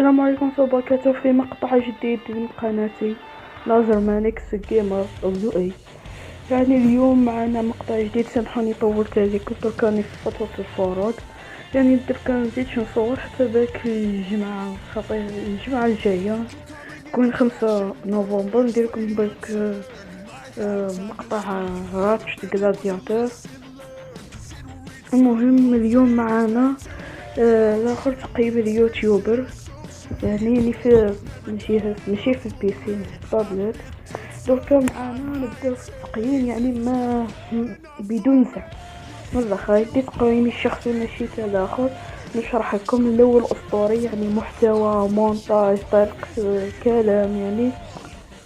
السلام عليكم وبركاته في مقطع جديد من قناتي لازرمانكس جيمر او يو اي. يعني اليوم معنا مقطع جديد. سامحوني طولت عليكم دركاني في فترة الفراغ، يعني دركا مزيدش نصور حتى باك الجمعة، خاطر الجمعة الجاية تكون 5 نوفمبر نديرلكم باك مقطع راتش جلادياتور. المهم اليوم معنا الاخر تقريبا اليوتيوبر، يعني في ماشي في البيسي، في الطابلت. دركا معانا نبداو في التقييم، يعني ما بدون زعم من الاخر يدي تقييمي الشخصي ماشي تاع الاخر. نشرح لكم الاول اسطوري، يعني محتوى مونتاج طريقة كلام، يعني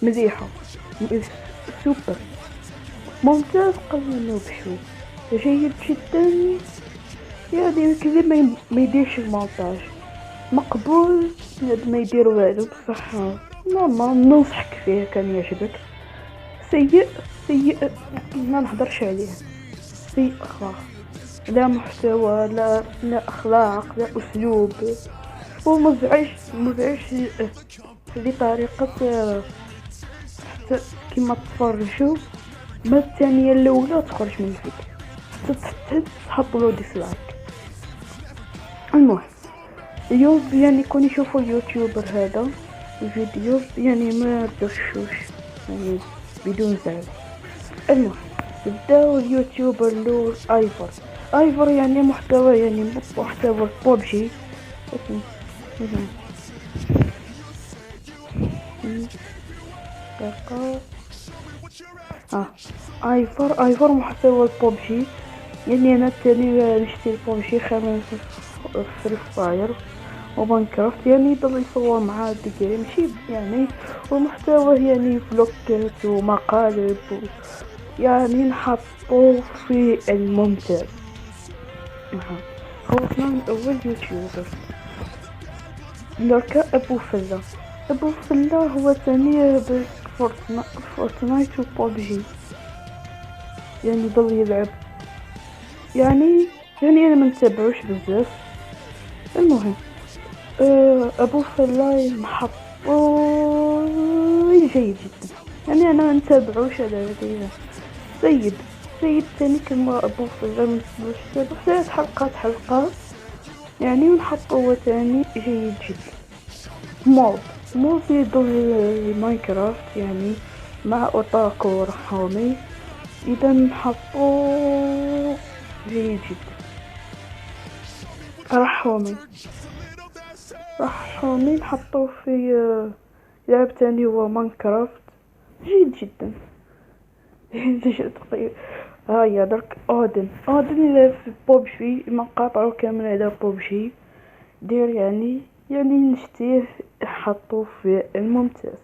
مليحة سوبر ممتاز قبل منه بشوي جيد جدا. يعني كذا ما يديرش المونتاج مقبول، ما يدير والو بصح نورمال ننصحك فيه كان يعجبك. سيء سيء ما نهضرش عليه، سيء خلاص، لا محتوى لا اخلاق لا اسلوب، ومزعج بطريقة حتى كيما تفرجوا ما الثانية الاولى تخرج من الفيديو حتى تحطلو ديسلايك. المهم اليوم يعني كون يشوفوا اليوتيوبر هذا الفيديو يعني ما تدشوش، يعني بدون زعل. المهم بداو اليوتيوبر الاول ايفر يعني محتوى، يعني محتوى بوبجي. ايفر محتوى البوبجي، يعني انا التاني نشتري بوبجي خامن في فري فاير وماينكرافت، يعني يضل يصور مع ديجي ماشي يعني، ومحتوى يعني فلوكات ومقالب يعني نحطو في الممتاز. خلصنا من اول يوتيوبر دركا ابو فلا هو ثاني فورتنايت وبوبجي، يعني ضل يلعب، يعني انا ما نتابعوش بزاف. المهم ابو فلا محطو جيد جدا، يعني انا ما نتابعوش على هذه. سيد ثاني كما ابو فلا ما نتابعوش 3 حلقات يعني، ونحطو هو ثاني جيد جدا. مود يدل ماينكرافت يعني مع اوتاكو ورحومي، اذا نحطو جيد جدا. رحومي نحطو في لعب تاني هو ماينكرافت جيد جدا. تقريبا هيا درك اودن اللي في بوبجي مقاطعه كامل على بوبجي دير، يعني نشتيه حطو في الممتاز.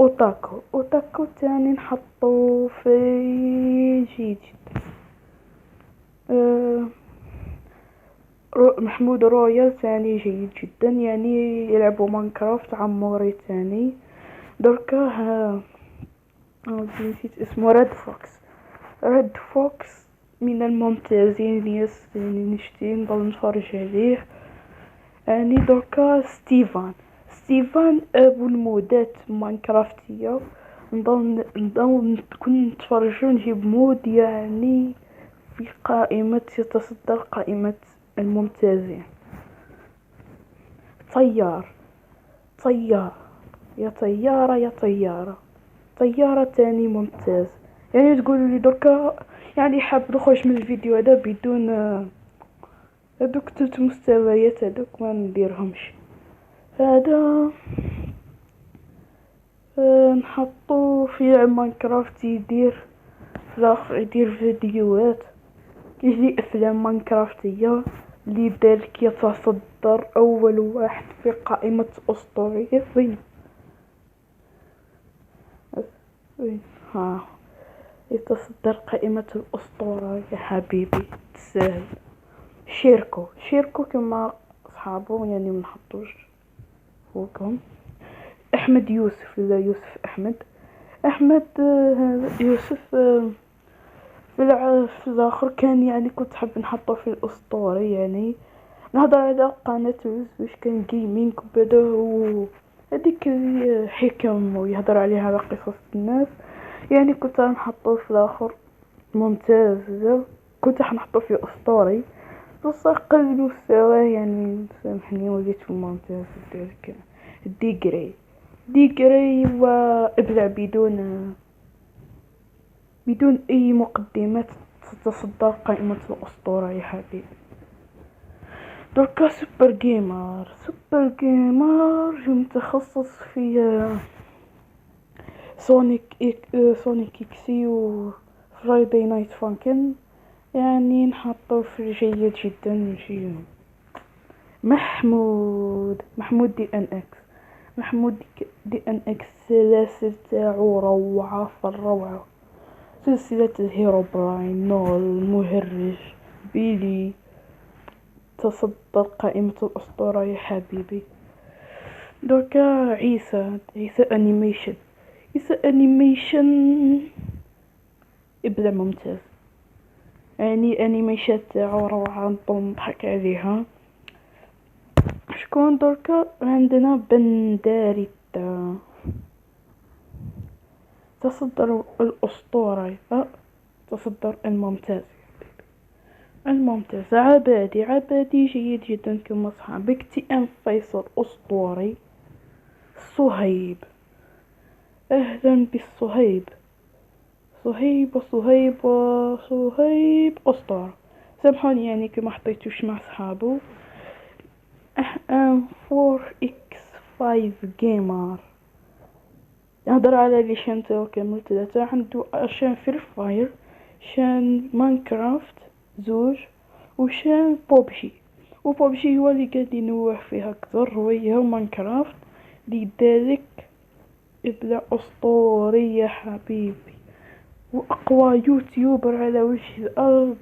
اوتاكو تاني نحطو في جيد جدا. محمود رويال ثاني جيد جدا، يعني يلعبوا ماينكرافت عموري ثاني. دركا نسيت اسمه ريد فوكس من الممتازين يعني نشتي نضل نتفرج عليه. يعني دركا ستيفان ابو المودات ماينكرافتية، نضل كون نتفرجو نجيب مود يعني في قائمة، يتصدر قائمة الممتازين. طيار يا طيارة تاني ممتاز، يعني تقولوا لي دركا يعني حاب نخرج من الفيديو هذا بدون هذوك 3 مستويات هذوك ما نديرهمش. هذا نحطو في ماينكرافت يدير فيديوهات، يجي افلام ماينكرافتية اللي ذلك يتصدر اول واحد في قائمة اسطورية وين يتصدر قائمة الاسطورة يا حبيبي تسهل. شيركو كما صحابه يعني منحطوش فوقهم. احمد يوسف لا يوسف احمد يوسف في الاخر كان يعني كنت حاب نحطه في الاسطوري، يعني نهضر على قناة واش كان جيمنج وبدا هذيك حكم ويهضر عليها على قصص الناس. يعني كنت نحطو في الاخر ممتاز بزاف، كنت حنحطو فيه اسطوري بصح قل مستواه، يعني سامحني وليت ممتاز ذلك ديجري وابلع بدون اي مقدمات تتصدر قائمة الاسطورة يا حبيبي. دركا سوبر جيمر متخصص في سونيك اكسي و فرايداي نايت فانكن، يعني نحطو في جيد جدا. محمود دي ان اكس سلاسل تاعو روعة في الروعة. سلسلة الهيروبراين، نول، المهرج، بيلي تصدر قائمة الأسطورة يا حبيبي. دركا عيسى انيميشن ابدع ممتاز، يعني انيميشن تاعو روعة نضل نضحك عليها. شكون دركا عندنا بنداريتا تصدر الأسطورة، تصدر الممتاز عبادي جيد جدا كما صحابك. تي ام فيصل أسطوري. صهيب، أهلا بالصهيب. صهيب أسطورة. سامحوني يعني كما حطيتوش مع صحابو. ام 4 اكس 5 جيمر يهضر على لي شان تاعو كامل ثلاثة. عنده شان فري فاير، شان ماينكرافت زوج، وشان وبوبجي هو اللي قاعد ينوح فيها اكثر، هو ماينكرافت. لذلك ابدع اسطوري يا حبيبي، واقوى يوتيوبر على وجه الارض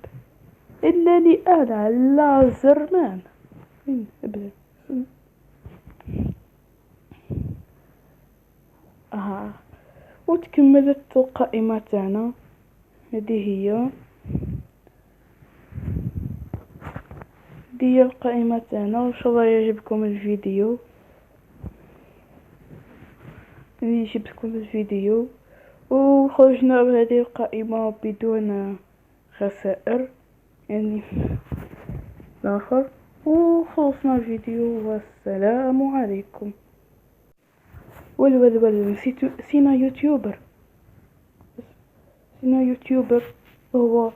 انني انا لازرمان. ابدع. وتكملت القائمة تاعنا. هذه هي القائمة تاعنا، وان شاء الله يعجبكم الفيديو. وخرجنا بهذه القائمة بدون خسائر يعني الاخر. وخلصنا الفيديو والسلام عليكم. نسينا يوتيوبر هو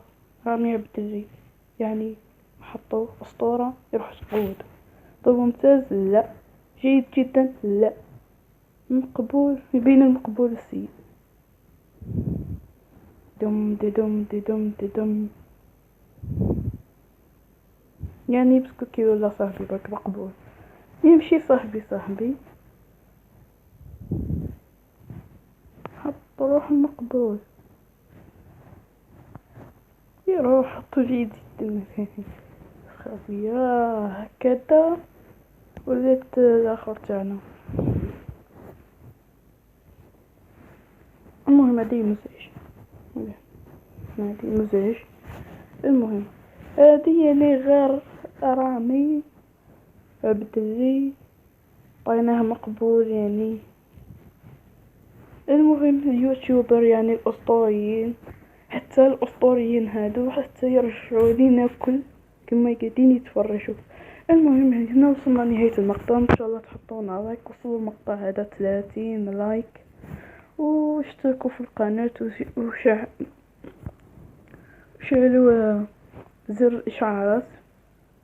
رامي عبد الجيد، يعني حطوا اسطورة يروح سقود. طب ممتاز؟ لا. جيد جدا؟ لا. مقبول بين المقبول السيء. دم يعني بسكوكي ولا صاحبي برك مقبول، يمشي صاحبي حط روح مقبول، يروح حطو جيد جدا. خبيا هكذا وليت الاخر تاعنا. المهم هذه مزعج. المهم هذه يعني غير رامي عبدالجي عطيناه مقبول يعني. المهم اليوتيوبر يعني الاسطوريين، حتى الاسطوريين هادو حتى يرجعوا لينا كل كما قاعدين يتفرجوا. المهم هنا وصلنا لنهاية المقطع، ان شاء الله تحطونا لايك. وصلوا المقطع هذا 30 لايك، واشتركوا في القناة وشعلوا زر الاشعارات.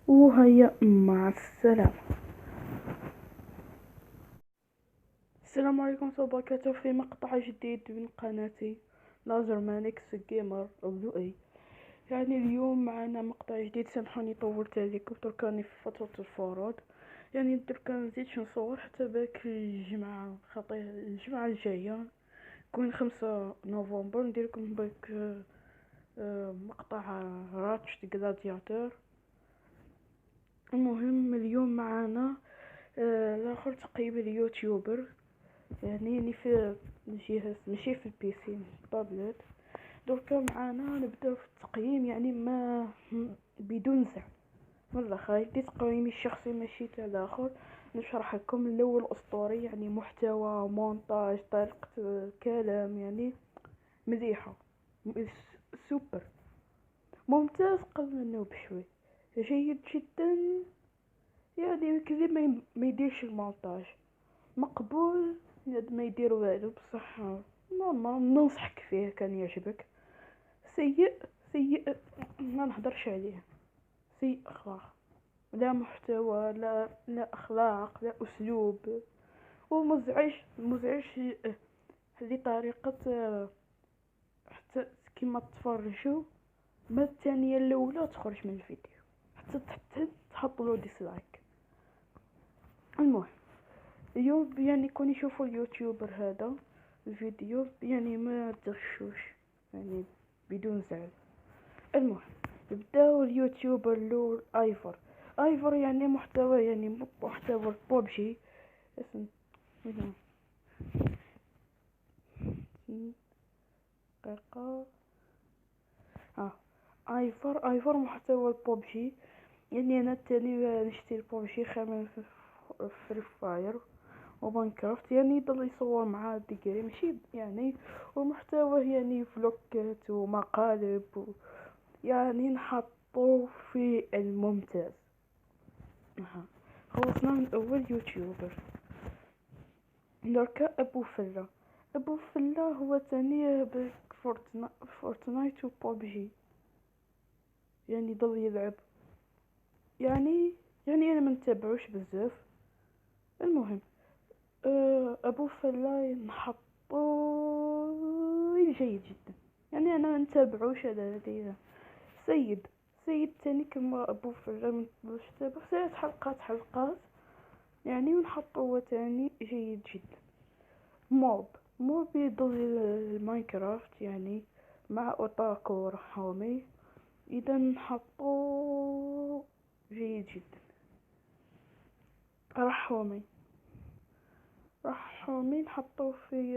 وهيا مع السلامة. السلام عليكم ورحمة الله وبركاته في مقطع جديد من قناتي لازرمان اكس جيمر او اي. يعني اليوم معنا مقطع جديد. سامحوني طولت عليكم، تركاني في فترة الفروض، يعني دركا مزيدش نصور حتى باك الجمعة، خاطر الجمعة الجاية يكون 5 نوفمبر نديرلكم باك مقطع راتش دي جلادياتور. المهم اليوم معنا الاخر تقريبا اليوتيوبر، يعني في الجهاز ماشي في البيسي، الطابلت. دركا معانا نبداو في التقييم، يعني ما بدون زعل. من الاخر يدي تقييمي الشخصي ماشي تاع الاخر، نشرح لكم الاول اسطوري، يعني محتوى، مونتاج، طريقة كلام، يعني مليحة، سوبر، ممتاز، قل منه بشوي، جيد جدا، يعني كذا ما يديرش المونتاج، مقبول، ما يدير والو، بصح نورمال، ننصحك فيه كان يعجبك. سيء، سيء ما نهضرش عليه، سيء اخلاق، لا محتوى، لا اخلاق، لا اسلوب، ومزعج، مزعج لطريقة، حتى كيما تفرجوا ما الثانية الاولى تخرج من الفيديو، حتى تحط له ديسلايك. المهم اليوم يعني كون يشوفوا اليوتيوبر هذا الفيديو يعني ما تغشوش، يعني بدون زعل. المهم يبداو اليوتيوبر الاول ايفر. ايفر يعني محتوى، يعني محتوى بوبجي، اسم هنا دقيقة. ايفر محتوى بوبجي، يعني انا التاني نشتري بوبجي خير من فري فاير وماينكرافت، يعني يضل يصور مع ديجري ماشي يعني، ومحتوى يعني فلوكات ومقالب يعني نحطو في الممتاز. خلصنا من اول يوتيوبر. دركا ابو فله. ابو فله هو تاني فورتنايت وبوبجي، يعني ضل يلعب، يعني انا منتابعوش بزاف. المهم ابو فلا نحطو جيد جدا، يعني انا منتابعوش على هذه. سيد، سيد تاني كما ابو فلا منتبعوش تابع، 3 حلقات يعني، ونحطو هو تاني جيد جدا. موب يضل الماينكرافت يعني مع اوتاكو ورحومي، اذا نحطو جيد جدا. رحومي نحطو في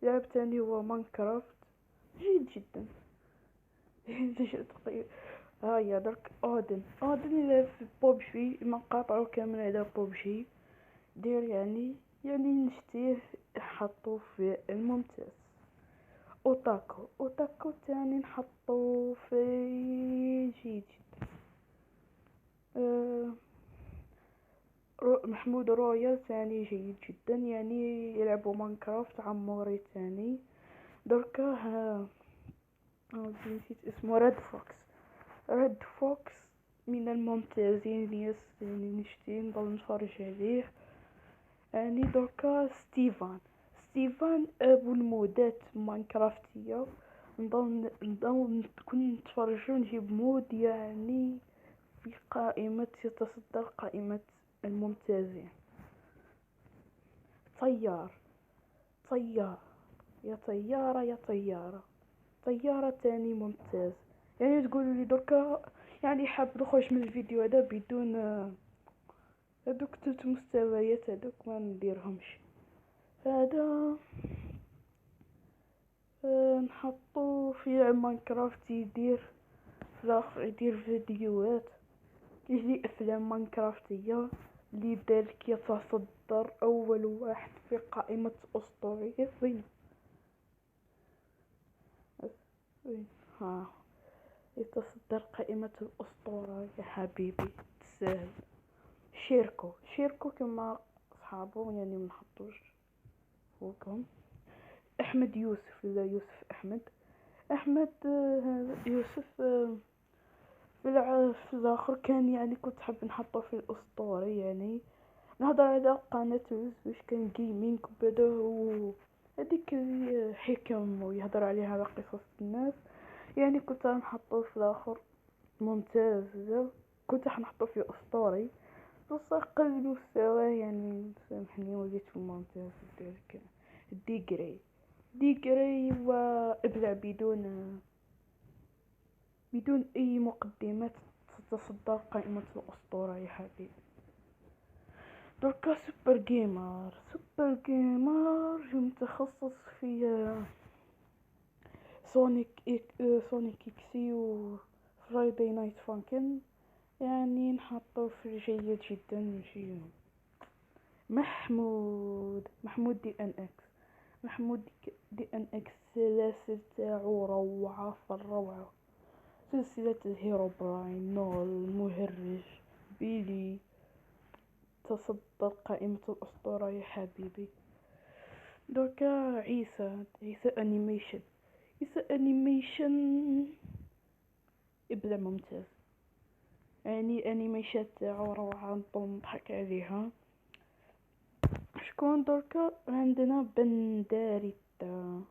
لعب تاني هو ماينكرافت، جيد جدا. تقريبا هيا درك اودن يلعب في بوبجي، مقاطعه كامل على بوبجي، دير يعني نشتيه نحطو في الممتاز. اوتاكو تاني نحطو في جيد جدا. محمود رويال تاني جيد جدا، يعني يلعبوا ماينكرافت عموري تاني. دركا نسيت اسمه، ريد فوكس من الممتازين، يعني نشتي نضل نتفرج عليه. يعني دركا ستيفان ابو المودات ماينكرافتية، نضل كل نتفرجو نجيب مود، يعني في قائمة، يتصدر قائمة الممتازين. طيار، يا طيارة يا طيارة، طيارة تاني ممتاز. يعني تقولوا لي دركا يعني حاب نخرج من الفيديو هذا بدون هذوك 3 مستويات هذوك ما نديرهمش. هذا نحطو في ماينكرافت، يدير فيديوهات، يجي افلام ماينكرافتية، اللي ذلك يتصدر اول واحد في قائمة اسطورية. وين ها يتصدر قائمة الأسطورة يا حبيبي، تسهل. شيركو كما صحابه، يعني منحطوش فوقهم. أحمد يوسف، لا يوسف أحمد هذا يوسف في الآخر كان، يعني كنت حاب نحطه في الأسطوري، يعني نهضر على قناة واش كان جيمينج وبدا هذيك حكم ويهضر عليها على قصص الناس، يعني كنت نحطه في الآخر ممتاز. كنت حنحطه في أسطوري، بصح قل مستواه، يعني سامحني وليت في الممتاز. ذلك ديجري وابلع بدون اي مقدمات، تتصدر قائمة الأسطورة يا حبيبي. دركا سوبر جيمر متخصص في سونيك اكسي و فرايداي نايت فانكن، يعني نحطو في جيد جدا نجي محمود دي ان اكس. محمود دي ان اكس السلاسل تاعو روعة في الروعة. سلسلة الهيروبراين، نول، المهرج، بيلي. تصدر قائمة الأسطورة يا حبيبي. دوكا عيسى انيميشن. عيسى انيميشن ابداع ممتاز، يعني انيميشن تاعو روعة، نضل نضحك عليها. شكون دركا عندنا بنداريتا،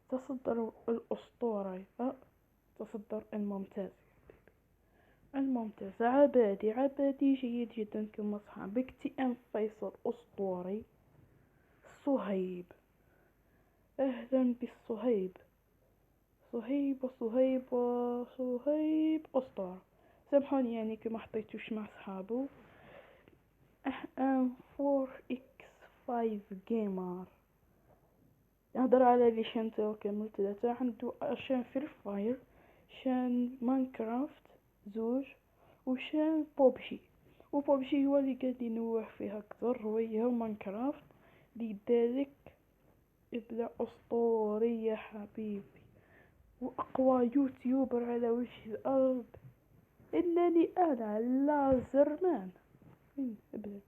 تصدر الأسطورة، تصدر الممتاز عبادي جيد جدا كما صحابك. تي ام فيصل أسطوري. صهيب، أهلا بالصهيب. صهيب أسطورة. سامحوني يعني كما حطيتوش مع صحابو. ام 4 اكس 5 جيمر يهضر على لي شان تاعو كامل ثلاثة. عنده شان فري فاير، شان ماينكرافت زوج، وشان وبوبجي هو اللي قاعد ينوح فيها اكثر، هو ماينكرافت. لذلك ابداع اسطوري يا حبيبي، واقوى يوتيوبر على وجه الارض انني انا لازرمان. ابداع.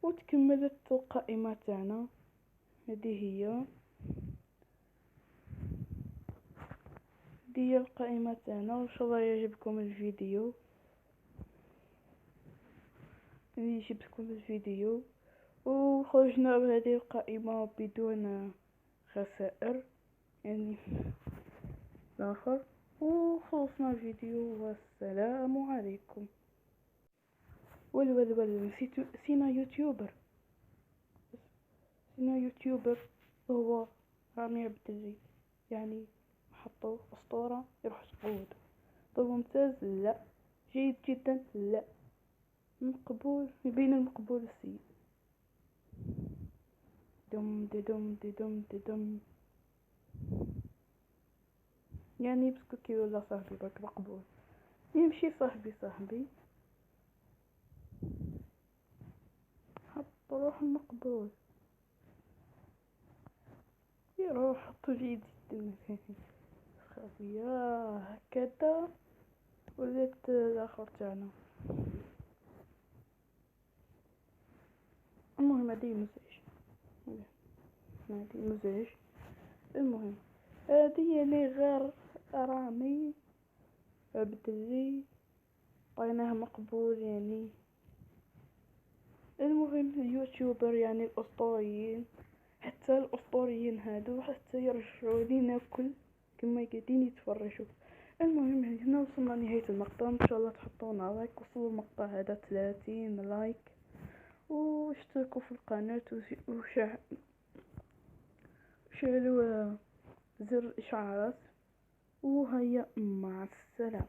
وتكملت القائمة تاعنا. هذه هي القائمة تاعنا. وان شاء الله يعجبكم الفيديو. وخرجنا بهذه القائمة بدون خسائر يعني الاخر. وخلصنا الفيديو والسلام عليكم. نسينا يوتيوبر هو رامي عبد الجيد، يعني حطوا أسطورة يروح تقود. طيب ممتاز؟ لا. جيد جدا؟ لا. مقبول بين المقبول والسيء. دم يعني بسكوكي ولا صاحبي برك مقبول. يمشي صاحبي حط روح مقبول، يروح حطو جيد جدا. خبيا هكذا وليت الاخر تاعنا. المهم هذه مزعج. المهم هذه يعني غير رامي عبدالله عطيناه مقبول يعني. المهم اليوتيوبر يعني الاسطوريين، حتى الاسطوريين هادو حتى يرجعوا لينا كل كما قاعدين يتفرجوا. المهم هنا وصلنا نهاية المقطع. ان شاء الله تحطونا لايك، وصلوا المقطع هذا 30 لايك، واشتركوا في القناة وشعلوا زر الاشعارات. وهيا مع السلامة.